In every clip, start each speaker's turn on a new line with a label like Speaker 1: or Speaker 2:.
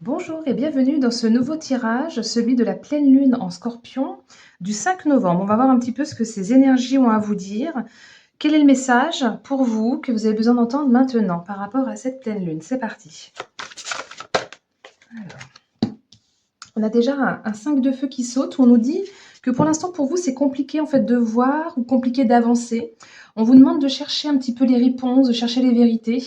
Speaker 1: Bonjour et bienvenue dans ce nouveau tirage, celui de la pleine lune en Scorpion du 5 novembre. On va voir un petit peu ce que ces énergies ont à vous dire. Quel est le message pour vous que vous avez besoin d'entendre maintenant par rapport à cette pleine lune? C'est parti. Alors, on a déjà un 5 de feu qui saute où on nous dit que pour l'instant pour vous c'est compliqué en fait de voir ou compliqué d'avancer. On vous demande de chercher un petit peu les réponses, de chercher les vérités.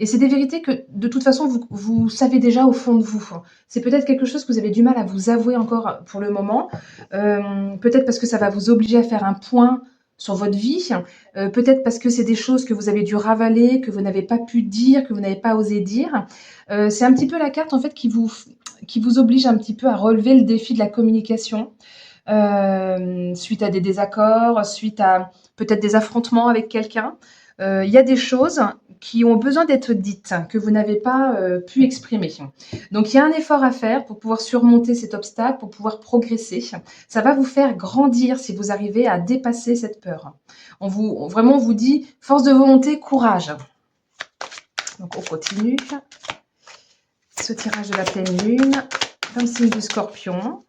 Speaker 1: Et c'est des vérités que de toute façon vous savez déjà au fond de vous. C'est peut-être quelque chose que vous avez du mal à vous avouer encore pour le moment. Peut-être parce que ça va vous obliger à faire un point sur votre vie. Peut-être parce que c'est des choses que vous avez dû ravaler, que vous n'avez pas pu dire, que vous n'avez pas osé dire. C'est un petit peu la carte en fait qui vous oblige un petit peu à relever le défi de la communication. Suite à des désaccords, suite à peut-être des affrontements avec quelqu'un. Il y a des choses qui ont besoin d'être dites, que vous n'avez pas pu exprimer. Donc il y a un effort à faire pour pouvoir surmonter cet obstacle, pour pouvoir progresser. Ça va vous faire grandir si vous arrivez à dépasser cette peur. Vraiment, on vous dit force de volonté, courage. Donc on continue. Ce tirage de la pleine lune, comme signe du Scorpion.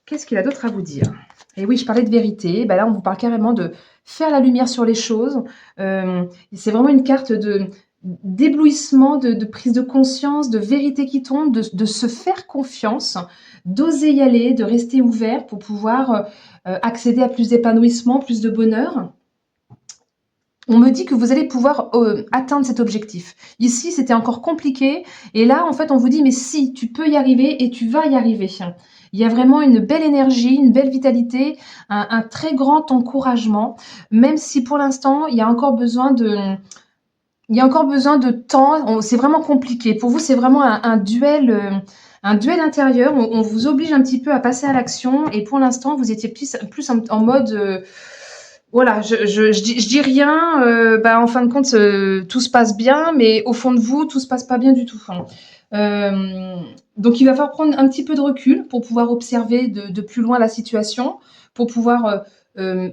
Speaker 1: Qu'est-ce qu'il a d'autre à vous dire? Et oui, je parlais de vérité. Ben là, on vous parle carrément de faire la lumière sur les choses. C'est vraiment une carte d'éblouissement, de prise de conscience, de vérité qui tombe, de se faire confiance, d'oser y aller, de rester ouvert pour pouvoir accéder à plus d'épanouissement, plus de bonheur. On me dit que vous allez pouvoir atteindre cet objectif. Ici, c'était encore compliqué. Et là, en fait, on vous dit, mais si, tu peux y arriver et tu vas y arriver. Il y a vraiment une belle énergie, une belle vitalité, un très grand encouragement, même si pour l'instant, il y a encore besoin de temps. C'est vraiment compliqué. Pour vous, c'est vraiment un duel intérieur. On vous oblige un petit peu à passer à l'action. Et pour l'instant, vous étiez plus en mode... voilà, je dis rien, en fin de compte, tout se passe bien, mais au fond de vous, tout se passe pas bien du tout. Donc il va falloir prendre un petit peu de recul pour pouvoir observer de plus loin la situation, pour pouvoir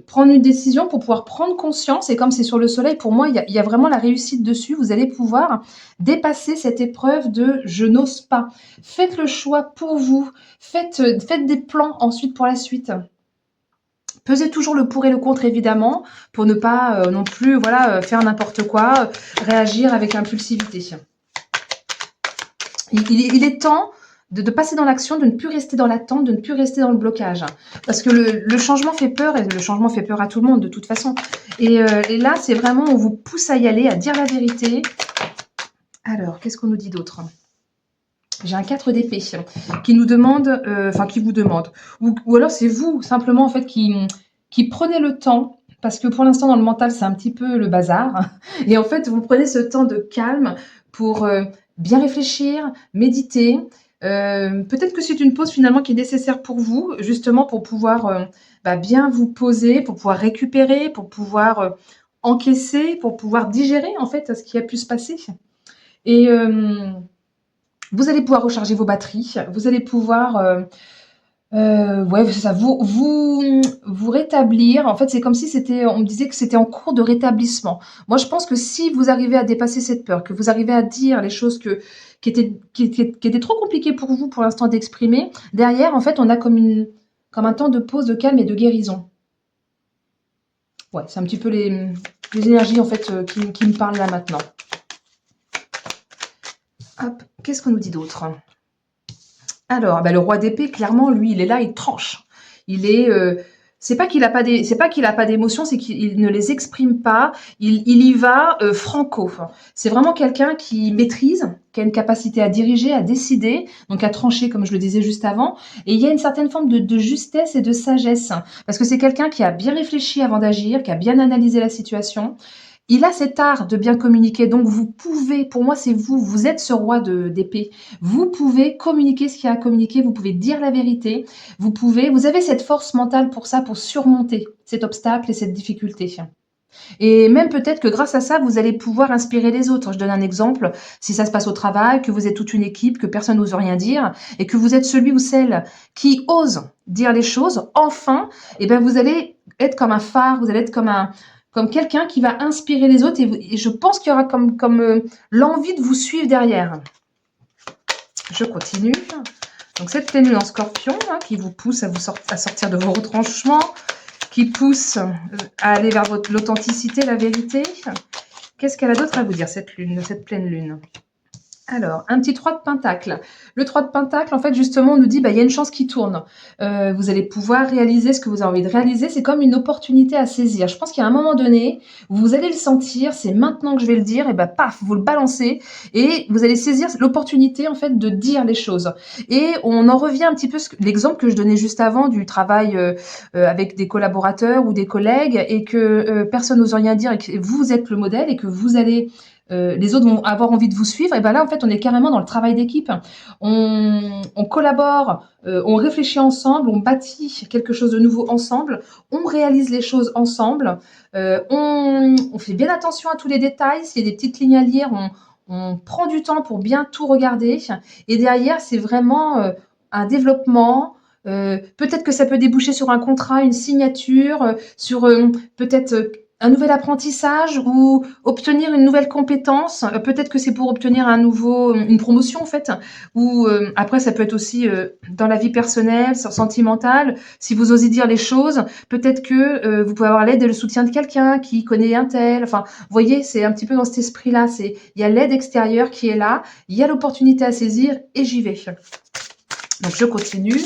Speaker 1: prendre une décision, pour pouvoir prendre conscience. Et comme c'est sur le soleil, pour moi, il y a vraiment la réussite dessus. Vous allez pouvoir dépasser cette épreuve de je n'ose pas. Faites le choix pour vous. Faites des plans ensuite pour la suite. Pesez toujours le pour et le contre, évidemment, pour ne pas non plus faire n'importe quoi, réagir avec impulsivité. Il est temps de passer dans l'action, de ne plus rester dans l'attente, de ne plus rester dans le blocage. Parce que le changement fait peur, et le changement fait peur à tout le monde, de toute façon. Et là, c'est vraiment, on vous pousse à y aller, à dire la vérité. Alors, qu'est-ce qu'on nous dit d'autre ? J'ai un 4 d'épée qui nous demande, qui vous demande, ou alors c'est vous simplement en fait qui prenez le temps, parce que pour l'instant dans le mental c'est un petit peu le bazar, et en fait vous prenez ce temps de calme pour bien réfléchir, méditer. Peut-être que c'est une pause finalement qui est nécessaire pour vous, justement pour pouvoir bien vous poser, pour pouvoir récupérer, pour pouvoir encaisser, pour pouvoir digérer en fait ce qui a pu se passer. Et vous allez pouvoir recharger vos batteries, vous allez pouvoir c'est ça, vous rétablir. En fait, c'est comme si on me disait que c'était en cours de rétablissement. Moi, je pense que si vous arrivez à dépasser cette peur, que vous arrivez à dire les choses qui étaient trop compliquées pour vous pour l'instant d'exprimer, derrière, en fait, on a comme un temps de pause, de calme et de guérison. Ouais, c'est un petit peu les énergies en fait qui me parlent là maintenant. Hop, qu'est-ce qu'on nous dit d'autre ? Alors, le roi d'épée, clairement, lui, il est là, il tranche. Il est, c'est pas qu'il a pas d'émotions, c'est qu'il ne les exprime pas. Il y va franco. C'est vraiment quelqu'un qui maîtrise, qui a une capacité à diriger, à décider, donc à trancher, comme je le disais juste avant. Et il y a une certaine forme de justesse et de sagesse, parce que c'est quelqu'un qui a bien réfléchi avant d'agir, qui a bien analysé la situation. Il a cet art de bien communiquer, donc vous pouvez, pour moi c'est vous êtes ce roi d'épée. Vous pouvez communiquer ce qu'il y a à communiquer, vous pouvez dire la vérité, vous avez cette force mentale pour ça, pour surmonter cet obstacle et cette difficulté. Et même peut-être que grâce à ça, vous allez pouvoir inspirer les autres. Je donne un exemple, si ça se passe au travail, que vous êtes toute une équipe, que personne n'ose rien dire, et que vous êtes celui ou celle qui ose dire les choses, enfin, vous allez être comme un phare, vous allez être comme quelqu'un qui va inspirer les autres, et je pense qu'il y aura comme l'envie de vous suivre derrière. Je continue. Donc cette pleine lune en scorpion hein, qui vous pousse à sortir de vos retranchements, qui pousse à aller vers l'authenticité, la vérité. Qu'est-ce qu'elle a d'autre à vous dire, cette pleine lune? Alors, un petit 3 de Pentacle. Le 3 de Pentacle, en fait, justement, on nous dit, bah, il y a une chance qui tourne. Vous allez pouvoir réaliser ce que vous avez envie de réaliser. C'est comme une opportunité à saisir. Je pense qu'à un moment donné, vous allez le sentir, c'est maintenant que je vais le dire, et bah, paf, vous le balancez, et vous allez saisir l'opportunité, en fait, de dire les choses. Et on en revient un petit peu, l'exemple que je donnais juste avant du travail avec des collaborateurs ou des collègues, et que personne n'ose rien dire, et que vous êtes le modèle, et que vous allez les autres vont avoir envie de vous suivre, et ben là, en fait, on est carrément dans le travail d'équipe. On collabore, on réfléchit ensemble, on bâtit quelque chose de nouveau ensemble, on réalise les choses ensemble, on fait bien attention à tous les détails. S'il y a des petites lignes à lire, on prend du temps pour bien tout regarder. Et derrière, c'est vraiment un développement. Peut-être que ça peut déboucher sur un contrat, une signature, sur peut-être un nouvel apprentissage ou obtenir une nouvelle compétence. Peut-être que c'est pour obtenir une promotion en fait. Ou après, ça peut être aussi dans la vie personnelle, sentimentale. Si vous osez dire les choses, peut-être que vous pouvez avoir l'aide et le soutien de quelqu'un qui connaît un tel. Enfin, vous voyez, c'est un petit peu dans cet esprit-là. Il y a l'aide extérieure qui est là, il y a l'opportunité à saisir et j'y vais. Donc, je continue.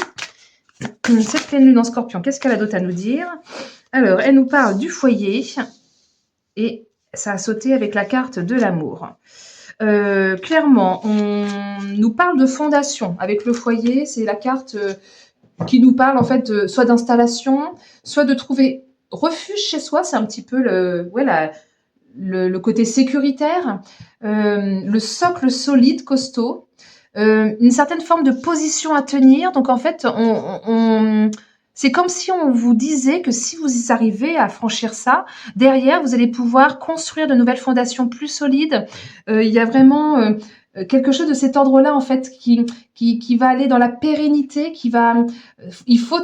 Speaker 1: Cette pleine lune en scorpion, qu'est-ce qu'elle a d'autre à nous dire? Alors, elle nous parle du foyer et ça a sauté avec la carte de l'amour. Clairement, on nous parle de fondation. Avec le foyer, c'est la carte qui nous parle en fait soit d'installation, soit de trouver refuge chez soi. C'est un petit peu le côté sécuritaire, le socle solide, costaud. Une certaine forme de position à tenir. Donc en fait, c'est comme si on vous disait que si vous y arrivez à franchir ça, derrière, vous allez pouvoir construire de nouvelles fondations plus solides. Il y a vraiment quelque chose de cet ordre-là, en fait, qui va aller dans la pérennité, il faut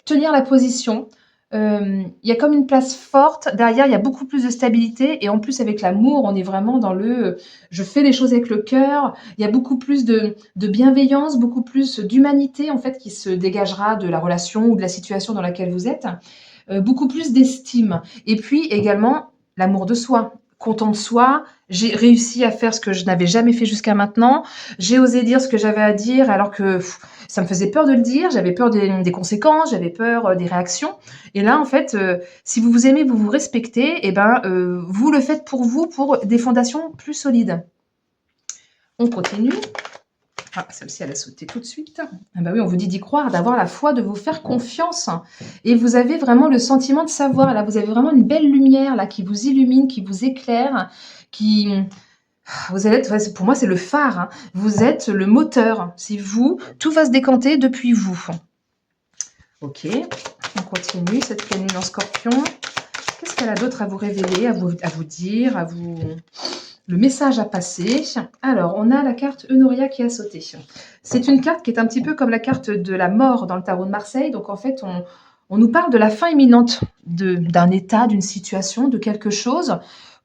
Speaker 1: tenir la position. Il y a comme une place forte. Derrière, il y a beaucoup plus de stabilité. Et en plus, avec l'amour, on est vraiment dans je fais les choses avec le cœur. Il y a beaucoup plus de bienveillance, beaucoup plus d'humanité, en fait, qui se dégagera de la relation ou de la situation dans laquelle vous êtes. Beaucoup plus d'estime. Et puis également, l'amour de soi. Content de soi, j'ai réussi à faire ce que je n'avais jamais fait jusqu'à maintenant, j'ai osé dire ce que j'avais à dire alors que ça me faisait peur de le dire, j'avais peur des conséquences, j'avais peur des réactions. Et là, en fait, si vous vous aimez, vous vous respectez, et ben, vous le faites pour vous, pour des fondations plus solides. On continue. Ah, celle-ci, elle a sauté tout de suite. Ah bah oui, on vous dit d'y croire, d'avoir la foi, de vous faire confiance. Et vous avez vraiment le sentiment de savoir. Là, vous avez vraiment une belle lumière là qui vous illumine, qui vous éclaire, vous allez être, pour moi, c'est le phare. Hein. Vous êtes le moteur. C'est vous. Tout va se décanter depuis vous. Ok, on continue cette pleine lune en scorpion. Qu'est-ce qu'elle a d'autre à vous révéler, à vous dire, le message à passer? Alors, on a la carte Eunoria qui a sauté. C'est une carte qui est un petit peu comme la carte de la mort dans le tarot de Marseille. Donc, en fait, on nous parle de la fin imminente d'un état, d'une situation, de quelque chose,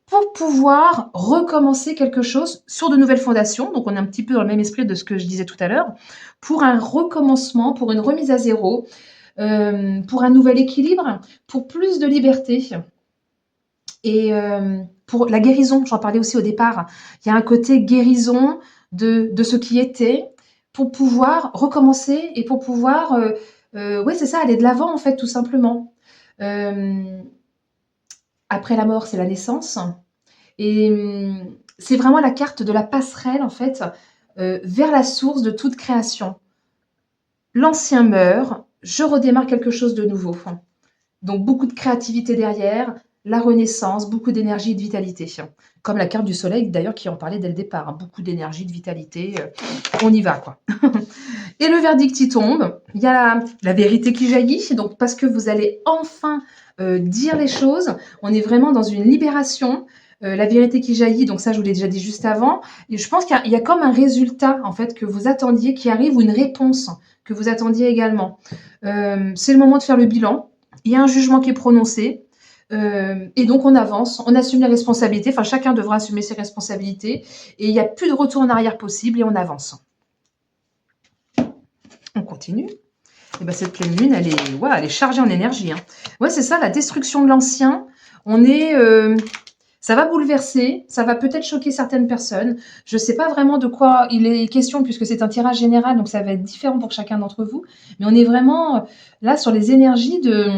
Speaker 1: pour pouvoir recommencer quelque chose sur de nouvelles fondations. Donc, on est un petit peu dans le même esprit de ce que je disais tout à l'heure, pour un recommencement, pour une remise à zéro, pour un nouvel équilibre, pour plus de liberté. Et pour la guérison, j'en parlais aussi au départ, il y a un côté guérison de ce qui était pour pouvoir recommencer et pour pouvoir, ouais, c'est ça, aller de l'avant en fait, tout simplement. Après la mort, c'est la naissance. Et c'est vraiment la carte de la passerelle en fait, vers la source de toute création. L'ancien meurt, je redémarre quelque chose de nouveau. Donc beaucoup de créativité derrière, la renaissance, beaucoup d'énergie et de vitalité. Comme la carte du soleil d'ailleurs qui en parlait dès le départ. Hein. Beaucoup d'énergie, de vitalité, on y va quoi. Et le verdict y tombe, il y a la vérité qui jaillit, donc parce que vous allez enfin dire les choses, on est vraiment dans une libération, la vérité qui jaillit, donc ça je vous l'ai déjà dit juste avant, et je pense qu'il y a comme un résultat en fait que vous attendiez qui arrive ou une réponse que vous attendiez également. C'est le moment de faire le bilan, il y a un jugement qui est prononcé, et donc on avance, on assume les responsabilités, enfin chacun devra assumer ses responsabilités, et il n'y a plus de retour en arrière possible et on avance. On continue. Et ben cette pleine lune, elle est chargée en énergie, hein. Ouais, c'est ça, la destruction de l'ancien. On est, ça va bouleverser, ça va peut-être choquer certaines personnes. Je ne sais pas vraiment de quoi il est question puisque c'est un tirage général, donc ça va être différent pour chacun d'entre vous. Mais on est vraiment là sur les énergies de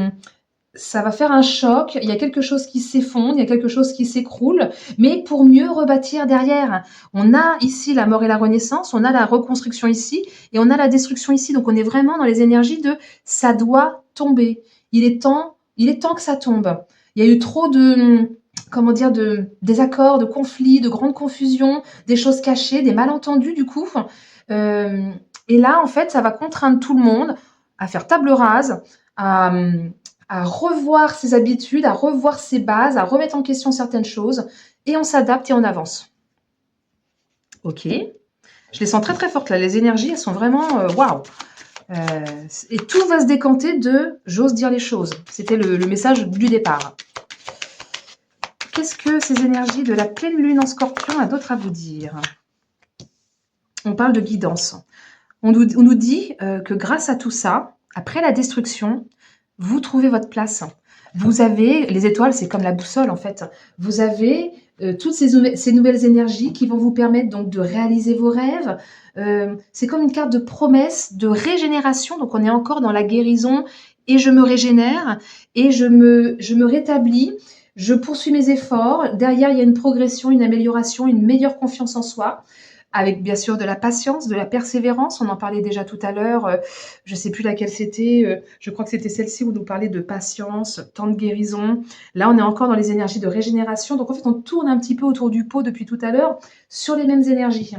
Speaker 1: ça va faire un choc, il y a quelque chose qui s'effondre, il y a quelque chose qui s'écroule, mais pour mieux rebâtir derrière. On a ici la mort et la renaissance, on a la reconstruction ici, et on a la destruction ici. Donc on est vraiment dans les énergies de ça doit tomber. Il est temps que ça tombe. Il y a eu trop de, comment dire, de désaccords, de conflits, de grandes confusions, des choses cachées, des malentendus du coup. Euh, et là, en fait, ça va contraindre tout le monde à faire table rase, à, à revoir ses habitudes, à revoir ses bases, à remettre en question certaines choses, et on s'adapte et on avance. Ok. Je les sens très très fortes là. Les énergies, elles sont vraiment waouh. Et tout va se décanter de j'ose dire les choses. C'était le message du départ. Qu'est-ce que ces énergies de la pleine lune en Scorpion a d'autre à vous dire? On parle de guidance. On nous dit que grâce à tout ça, après la destruction, vous trouvez votre place. Vous avez, les étoiles, c'est comme la boussole en fait. Vous avez toutes ces nouvelles énergies qui vont vous permettre donc de réaliser vos rêves. C'est comme une carte de promesse, de régénération. Donc on est encore dans la guérison et je me régénère et je me rétablis. Je poursuis mes efforts. Derrière, il y a une progression, une amélioration, une meilleure confiance en soi avec bien sûr de la patience, de la persévérance. On en parlait déjà tout à l'heure. Je ne sais plus laquelle c'était. Je crois que c'était celle-ci où on nous parlait de patience, temps de guérison. Là, on est encore dans les énergies de régénération. Donc, en fait, on tourne un petit peu autour du pot depuis tout à l'heure sur les mêmes énergies.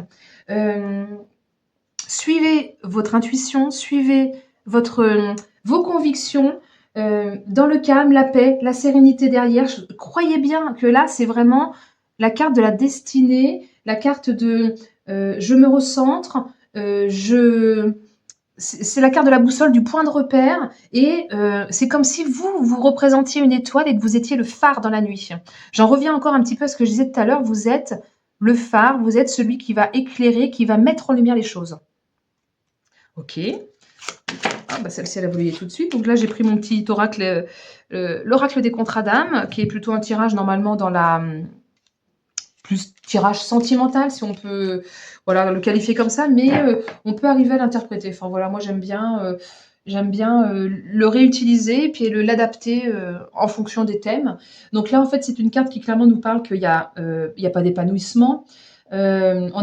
Speaker 1: Suivez votre intuition, suivez vos convictions. Dans le calme, la paix, la sérénité derrière. Croyez bien que là, c'est vraiment la carte de la destinée, la carte de je me recentre, c'est la carte de la boussole du point de repère et c'est comme si vous représentiez une étoile et que vous étiez le phare dans la nuit. J'en reviens encore un petit peu à ce que je disais tout à l'heure, vous êtes le phare, vous êtes celui qui va éclairer, qui va mettre en lumière les choses. Ok. Ah, bah celle-ci, elle a voulu y aller tout de suite. Donc là, j'ai pris mon petit oracle, l'oracle des contrats d'âme, qui est plutôt un tirage normalement dans la plus tirage sentimental, si on peut voilà, le qualifier comme ça, mais on peut arriver à l'interpréter. Enfin voilà, moi j'aime bien le réutiliser et puis l'adapter en fonction des thèmes. Donc là, en fait, c'est une carte qui clairement nous parle qu'il y a pas d'épanouissement. On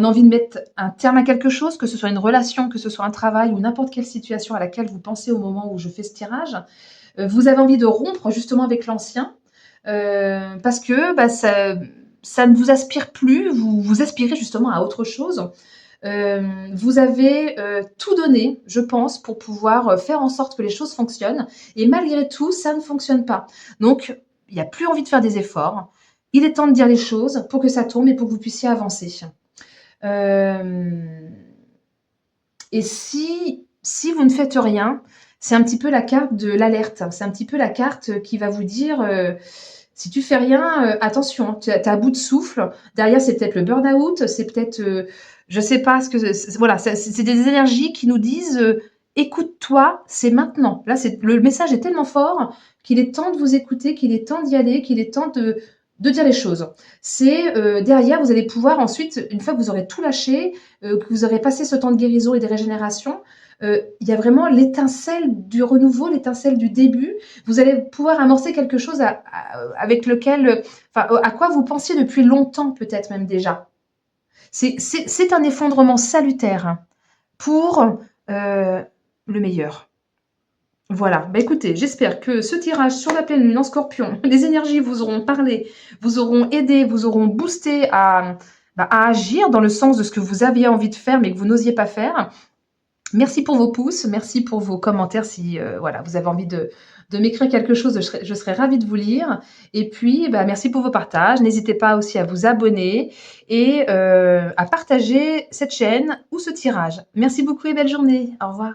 Speaker 1: a envie de mettre un terme à quelque chose, que ce soit une relation, que ce soit un travail ou n'importe quelle situation à laquelle vous pensez au moment où je fais ce tirage. Vous avez envie de rompre justement avec l'ancien parce que bah, ça ne vous aspire plus, vous aspirez justement à autre chose. Vous avez tout donné, je pense, pour pouvoir faire en sorte que les choses fonctionnent. Et malgré tout, ça ne fonctionne pas. Donc, il n'y a plus envie de faire des efforts. Il est temps de dire les choses pour que ça tombe et pour que vous puissiez avancer. Et si vous ne faites rien, c'est un petit peu la carte de l'alerte. C'est un petit peu la carte qui va vous dire si tu fais rien, attention, tu es à bout de souffle. Derrière, c'est peut-être le burn-out, c'est peut-être, je sais pas ce que voilà, c'est des énergies qui nous disent écoute-toi, c'est maintenant. Là, le message est tellement fort qu'il est temps de vous écouter, qu'il est temps d'y aller, qu'il est temps de dire les choses. C'est derrière, vous allez pouvoir ensuite, une fois que vous aurez tout lâché, que vous aurez passé ce temps de guérison et de régénération, il y a vraiment l'étincelle du renouveau, l'étincelle du début. Vous allez pouvoir amorcer quelque chose avec lequel, à quoi vous pensiez depuis longtemps, peut-être même déjà. C'est un effondrement salutaire pour le meilleur. Voilà, bah écoutez, j'espère que ce tirage sur la pleine lune en Scorpion, les énergies vous auront parlé, vous auront aidé, vous auront boosté à agir dans le sens de ce que vous aviez envie de faire mais que vous n'osiez pas faire. Merci pour vos pouces, merci pour vos commentaires. Si voilà, vous avez envie de m'écrire quelque chose, je serais ravie de vous lire. Et puis, merci pour vos partages. N'hésitez pas aussi à vous abonner et à partager cette chaîne ou ce tirage. Merci beaucoup et belle journée. Au revoir.